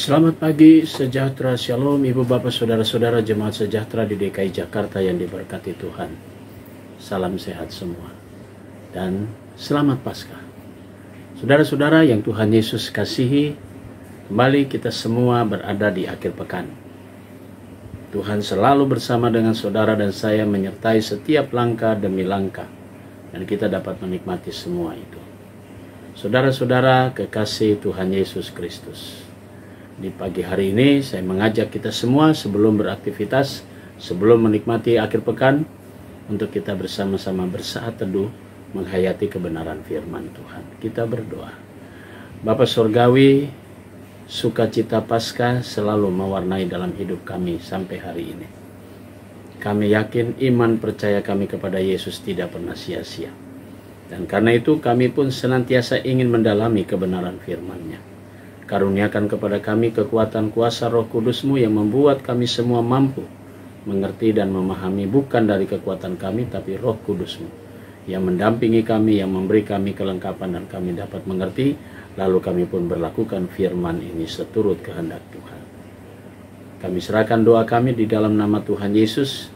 Selamat pagi, sejahtera, shalom, ibu bapak, saudara-saudara jemaat sejahtera di DKI Jakarta yang diberkati Tuhan. Salam sehat semua dan selamat Paskah. Saudara-saudara yang Tuhan Yesus kasihi, kembali kita semua berada di akhir pekan. Tuhan selalu bersama dengan saudara dan saya, menyertai setiap langkah demi langkah, dan kita dapat menikmati semua itu. Saudara-saudara kekasih Tuhan Yesus Kristus, di pagi hari ini saya mengajak kita semua sebelum beraktivitas, sebelum menikmati akhir pekan, untuk kita bersama-sama bersaat teduh menghayati kebenaran firman Tuhan. Kita berdoa. Bapa Surgawi, sukacita Paskah selalu mewarnai dalam hidup kami sampai hari ini. Kami yakin iman percaya kami kepada Yesus tidak pernah sia-sia. Dan karena itu kami pun senantiasa ingin mendalami kebenaran firman-Nya. Karuniakan kepada kami kekuatan kuasa Roh Kudus-Mu yang membuat kami semua mampu mengerti dan memahami, bukan dari kekuatan kami, tapi Roh Kudus-Mu yang mendampingi kami, yang memberi kami kelengkapan dan kami dapat mengerti, lalu kami pun berlakukan firman ini seturut kehendak Tuhan. Kami serahkan doa kami di dalam nama Tuhan Yesus,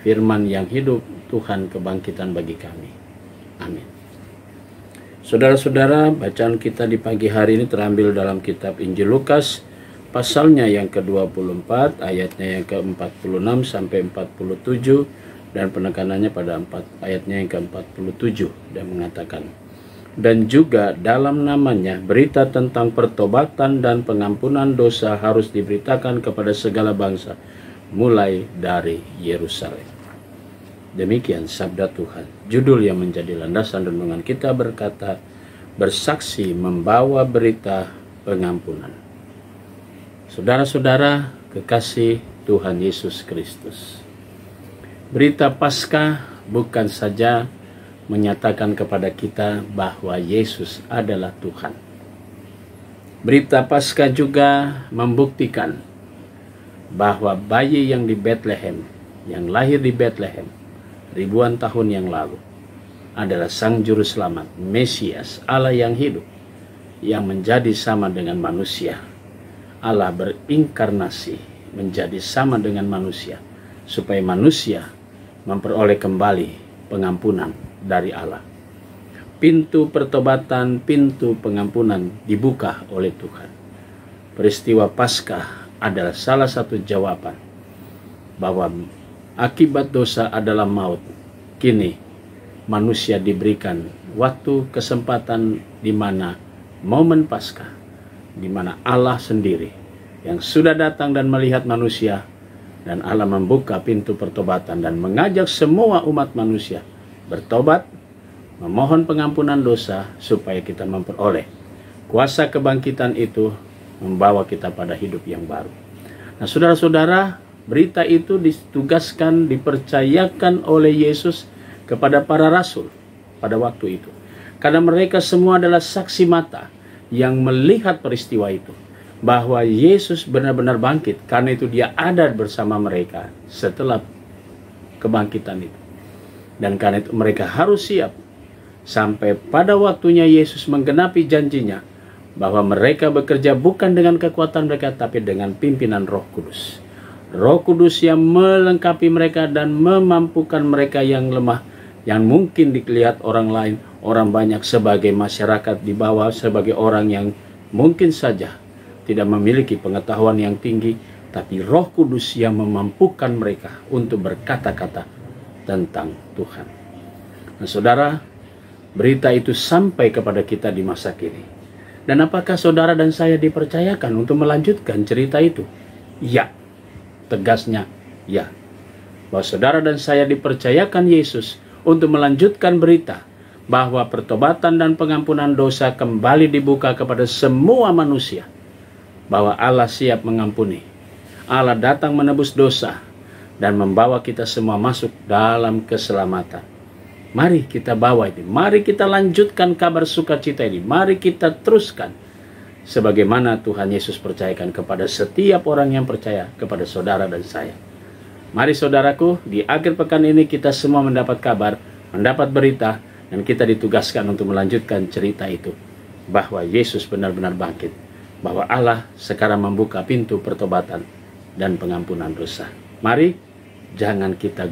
firman yang hidup, Tuhan kebangkitan bagi kami. Amin. Saudara-saudara, bacaan kita di pagi hari ini terambil dalam kitab Injil Lukas, pasalnya yang ke-24, ayatnya yang ke-46 sampai 47, dan penekanannya pada ayatnya yang ke-47, dan mengatakan, dan juga dalam namanya berita tentang pertobatan dan pengampunan dosa harus diberitakan kepada segala bangsa, mulai dari Yerusalem. Demikian sabda Tuhan. Judul yang menjadi landasan renungan kita berkata, bersaksi membawa berita pengampunan. Saudara-saudara kekasih Tuhan Yesus Kristus, berita Paskah bukan saja menyatakan kepada kita bahwa Yesus adalah Tuhan. Berita Paskah juga membuktikan bahwa bayi yang di Bethlehem, yang lahir di Bethlehem ribuan tahun yang lalu, adalah Sang Juru Selamat, Mesias, Allah yang hidup, yang menjadi sama dengan manusia. Allah berinkarnasi menjadi sama dengan manusia, supaya manusia memperoleh kembali pengampunan dari Allah. Pintu pertobatan, pintu pengampunan dibuka oleh Tuhan. Peristiwa Paskah adalah salah satu jawaban bahwa akibat dosa adalah maut. Kini manusia diberikan waktu, kesempatan, di mana momen Paskah, di mana Allah sendiri yang sudah datang dan melihat manusia, dan Allah membuka pintu pertobatan dan mengajak semua umat manusia bertobat, memohon pengampunan dosa, supaya kita memperoleh kuasa kebangkitan itu, membawa kita pada hidup yang baru. Nah, saudara-saudara, berita itu ditugaskan, dipercayakan oleh Yesus kepada para rasul pada waktu itu. Karena mereka semua adalah saksi mata yang melihat peristiwa itu, bahwa Yesus benar-benar bangkit. Karena itu dia ada bersama mereka setelah kebangkitan itu. Dan karena itu mereka harus siap sampai pada waktunya Yesus menggenapi janjinya, bahwa mereka bekerja bukan dengan kekuatan mereka, tapi dengan pimpinan Roh Kudus. Roh Kudus yang melengkapi mereka dan memampukan mereka yang lemah, yang mungkin dilihat orang lain, orang banyak sebagai masyarakat di bawah, sebagai orang yang mungkin saja tidak memiliki pengetahuan yang tinggi, tapi Roh Kudus yang memampukan mereka untuk berkata-kata tentang Tuhan. Nah, saudara, berita itu sampai kepada kita di masa kini. Dan apakah saudara dan saya dipercayakan untuk melanjutkan cerita itu? Ya. Tegasnya, ya. Bahwa saudara dan saya dipercayakan Yesus untuk melanjutkan berita bahwa pertobatan dan pengampunan dosa kembali dibuka kepada semua manusia. Bahwa Allah siap mengampuni. Allah datang menebus dosa dan membawa kita semua masuk dalam keselamatan. Mari kita bawa ini. Mari kita lanjutkan kabar sukacita ini. Mari kita teruskan sebagaimana Tuhan Yesus percayakan kepada setiap orang yang percaya, kepada saudara dan saya. Mari saudaraku, di akhir pekan ini kita semua mendapat kabar, mendapat berita, dan kita ditugaskan untuk melanjutkan cerita itu, bahwa Yesus benar-benar bangkit. bahwa Allah sekarang membuka pintu pertobatan dan pengampunan dosa. Mari jangan kita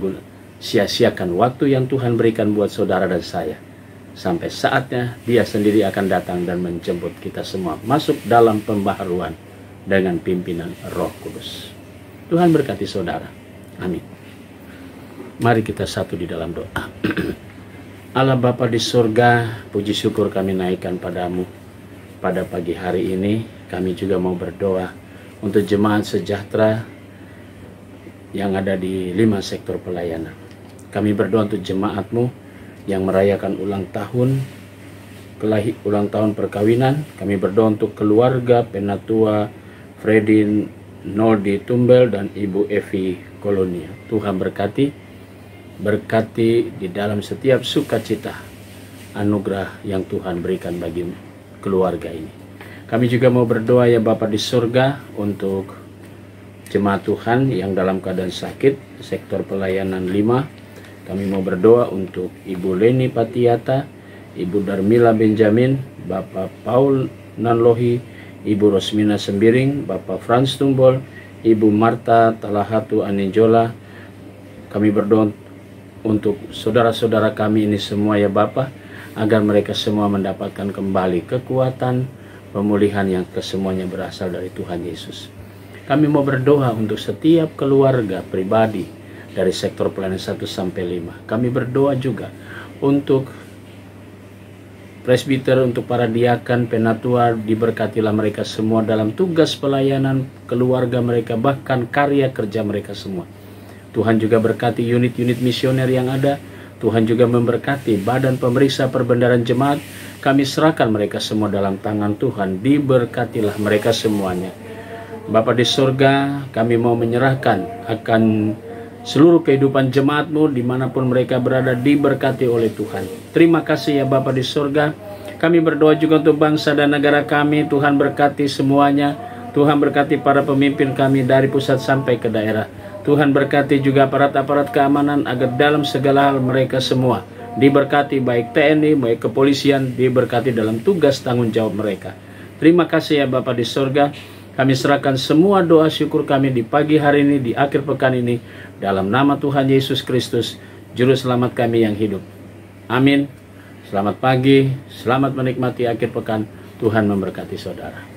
sia-siakan waktu yang Tuhan berikan buat saudara dan saya. Sampai saatnya Dia sendiri akan datang dan menjemput kita semua masuk dalam pembaharuan dengan pimpinan Roh Kudus. Tuhan berkati saudara. Amin. Mari kita satu di dalam doa. Allah Bapa di surga, puji syukur kami naikkan padamu. Pada pagi hari ini kami juga mau berdoa untuk jemaat sejahtera yang ada di 5 sektor pelayanan. Kami berdoa untuk jemaatmu yang merayakan ulang tahun perkawinan. Kami berdoa untuk keluarga Penatua Freddy Noldi Tumbel dan Ibu Evi Kolonia. Tuhan berkati di dalam setiap sukacita anugerah yang Tuhan berikan bagi keluarga ini. Kami juga mau berdoa ya Bapa di surga untuk jemaat Tuhan yang dalam keadaan sakit, sektor pelayanan 5. Kami mau berdoa untuk Ibu Leni Patiata, Ibu Darmila Benjamin, Bapak Paul Nanlohi, Ibu Rosmina Sembiring, Bapak Frans Tumbol, Ibu Marta Talahatu Aninjola. Kami berdoa untuk saudara-saudara kami ini semua ya Bapa, agar mereka semua mendapatkan kembali kekuatan, pemulihan yang kesemuanya berasal dari Tuhan Yesus. Kami mau berdoa untuk setiap keluarga pribadi dari sektor pelayanan 1 sampai 5. Kami berdoa juga untuk presbiter, untuk para diakan, penatua, diberkatilah mereka semua dalam tugas pelayanan keluarga mereka, bahkan karya kerja mereka semua. Tuhan juga berkati unit-unit misioner yang ada. Tuhan juga memberkati badan pemeriksa perbendaharaan jemaat. Kami serahkan mereka semua dalam tangan Tuhan. Diberkatilah mereka semuanya. Bapa di surga, kami mau menyerahkan akan seluruh kehidupan jemaat-Mu dimanapun mereka berada, diberkati oleh Tuhan. Terima kasih ya Bapa di surga. Kami berdoa juga untuk bangsa dan negara kami. Tuhan berkati semuanya. Tuhan berkati para pemimpin kami dari pusat sampai ke daerah. Tuhan berkati juga aparat-aparat keamanan agar dalam segala hal mereka semua diberkati, baik TNI, baik kepolisian, diberkati dalam tugas tanggung jawab mereka. Terima kasih ya Bapa di surga. Kami serahkan semua doa syukur kami di pagi hari ini, di akhir pekan ini, dalam nama Tuhan Yesus Kristus, Juru Selamat kami yang hidup. Amin. Selamat pagi, selamat menikmati akhir pekan. Tuhan memberkati saudara.